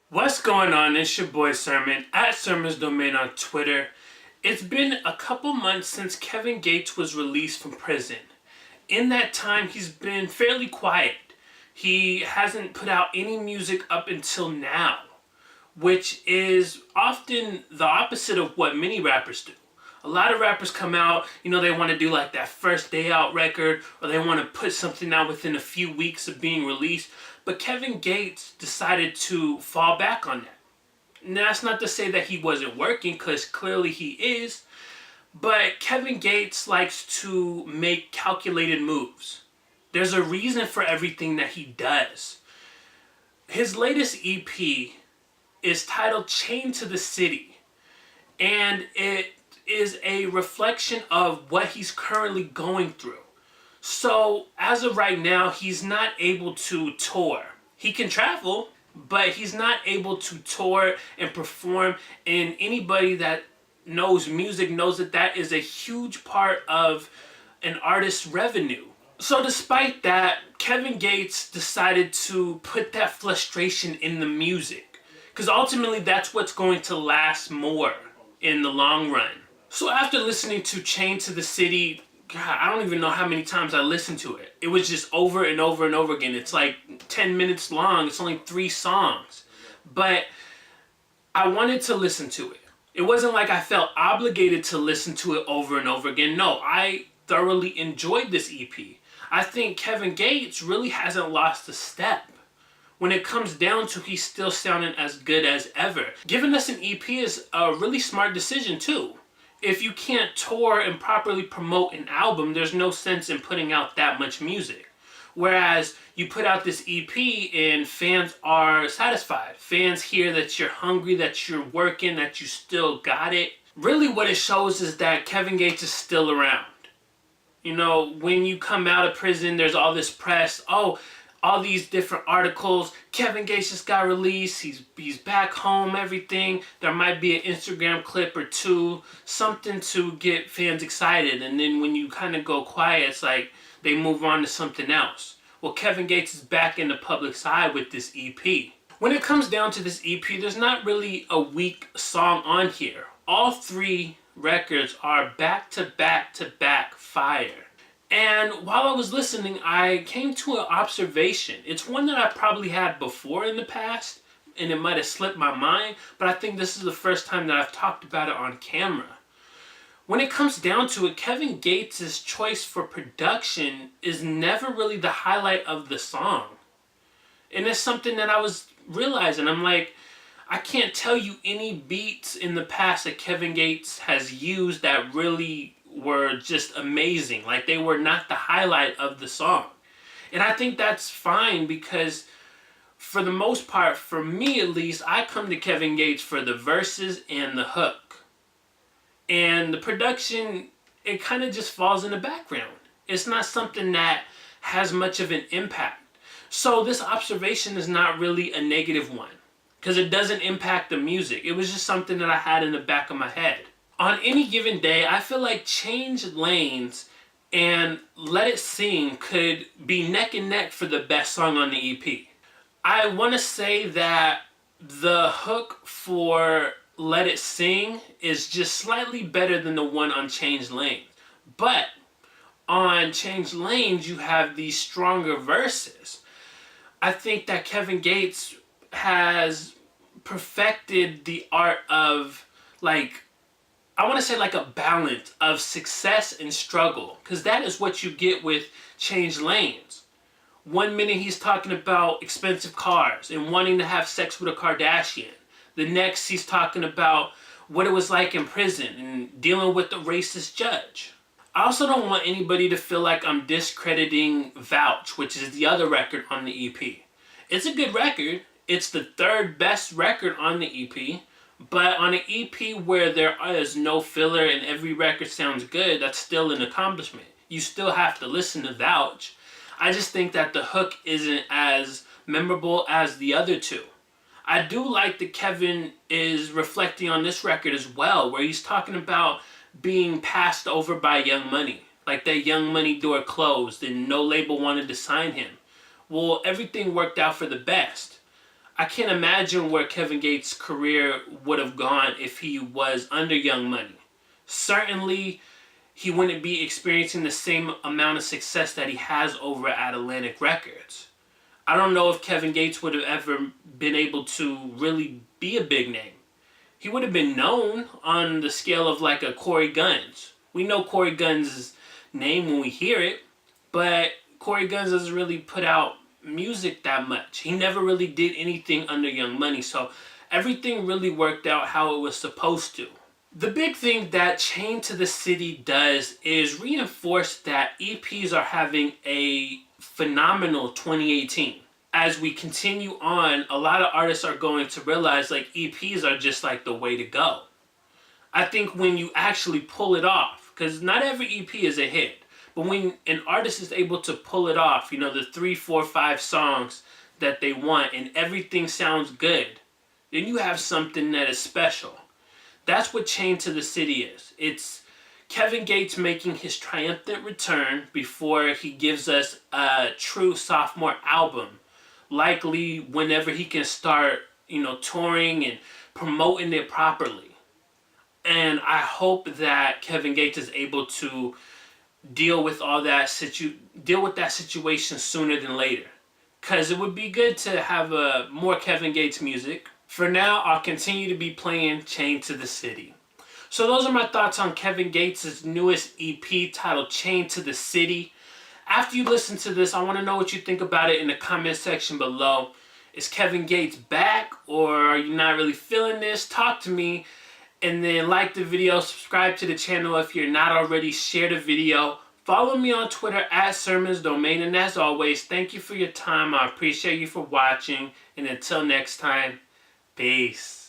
What's going on? It's your boy Sermon at Sermon's Domain on Twitter. It's been a couple months since Kevin Gates was released from prison. In that time, he's been fairly quiet. He hasn't put out any music up until now, which is often the opposite of what many rappers do. A lot of rappers come out, they want to do like that first day out record, or they want to put something out within a few weeks of being released. But Kevin Gates decided to fall back on that. Now, that's not to say that he wasn't working, because clearly he is. But Kevin Gates likes to make calculated moves. There's a reason for everything that he does. His latest EP is titled Chained to the City. And it is a reflection of what he's currently going through. So, as of right now, he's not able to tour. He can travel, but he's not able to tour and perform. And anybody that knows music knows that that is a huge part of an artist's revenue. So despite that, Kevin Gates decided to put that frustration in the music, because ultimately that's what's going to last more in the long run. So after listening to Chained to the City, God, I don't even know how many times I listened to it. It was just over and over and over again. It's like 10 minutes long. It's only 3 songs. But I wanted to listen to it. It wasn't like I felt obligated to listen to it over and over again. No, I thoroughly enjoyed this EP. I think Kevin Gates really hasn't lost a step. When it comes down to, he's still sounding as good as ever. Giving us an EP is a really smart decision too. If you can't tour and properly promote an album, there's no sense in putting out that much music. Whereas you put out this EP and fans are satisfied. Fans hear that you're hungry, that you're working, that you still got it. Really what it shows is that Kevin Gates is still around. When you come out of prison, there's all this press. Oh, all these different articles. Kevin Gates just got released. He's back home, everything. There might be an Instagram clip or two, something to get fans excited. And then when you kind of go quiet, it's like they move on to something else. Well, Kevin Gates is back in the public's eye with this EP. When it comes down to this EP, there's not really a weak song on here. All 3 records are back to back to back fire. And while I was listening, I came to an observation. It's one that I probably had before in the past, and it might have slipped my mind, but I think this is the first time that I've talked about it on camera. When it comes down to it, Kevin Gates' choice for production is never really the highlight of the song. And it's something that I was realizing. I'm like, I can't tell you any beats in the past that Kevin Gates has used that really were just amazing. Like, they were not the highlight of the song. And I think that's fine, because for the most part, for me at least, I come to Kevin Gates for the verses and the hook. And the production, it kind of just falls in the background. It's not something that has much of an impact. So this observation is not really a negative one, because it doesn't impact the music. It was just something that I had in the back of my head. On any given day, I feel like Change Lanes and Let It Sing could be neck and neck for the best song on the EP. I want to say that the hook for Let It Sing is just slightly better than the one on Change Lanes. But on Change Lanes, you have these stronger verses. I think that Kevin Gates has perfected the art of, I want to say a balance of success and struggle, because that is what you get with Change Lanes. 1 minute he's talking about expensive cars and wanting to have sex with a Kardashian. The next he's talking about what it was like in prison and dealing with a racist judge. I also don't want anybody to feel like I'm discrediting Vouch, which is the other record on the EP. It's a good record. It's the 3rd best record on the EP. But on an EP where there is no filler and every record sounds good, that's still an accomplishment. You still have to listen to Vouch. I just think that the hook isn't as memorable as the other 2. I do like that Kevin is reflecting on this record as well, where he's talking about being passed over by Young Money. Like that Young Money door closed and no label wanted to sign him. Well, everything worked out for the best. I can't imagine where Kevin Gates' career would have gone if he was under Young Money. Certainly, he wouldn't be experiencing the same amount of success that he has over at Atlantic Records. I don't know if Kevin Gates would have ever been able to really be a big name. He would have been known on the scale of like a Corey Gunz. We know Corey Gunz' name when we hear it, but Corey Gunz doesn't really put out music that much. He never really did anything under Young Money, so everything really worked out how it was supposed to. The big thing that Chained to the City does is reinforce that EPs are having a phenomenal 2018. As we continue on, a lot of artists are going to realize like EPs are just like the way to go. I think when you actually pull it off, because not every EP is a hit, but when an artist is able to pull it off, you know, the 3, 4, 5 songs that they want and everything sounds good, then you have something that is special. That's what Chained to the City is. It's Kevin Gates making his triumphant return before he gives us a true sophomore album. Likely whenever he can start, you know, touring and promoting it properly. And I hope that Kevin Gates is able to deal with that situation sooner than later. Because it would be good to have more Kevin Gates music. For now, I'll continue to be playing Chained to the City. So those are my thoughts on Kevin Gates' newest EP titled Chained to the City. After you listen to this, I want to know what you think about it in the comment section below. Is Kevin Gates back, or are you not really feeling this? Talk to me, and then like the video, subscribe to the channel if you're not already, share the video. Follow me on Twitter at Sermons Domain, and as always, thank you for your time. I appreciate you for watching, and until next time, peace.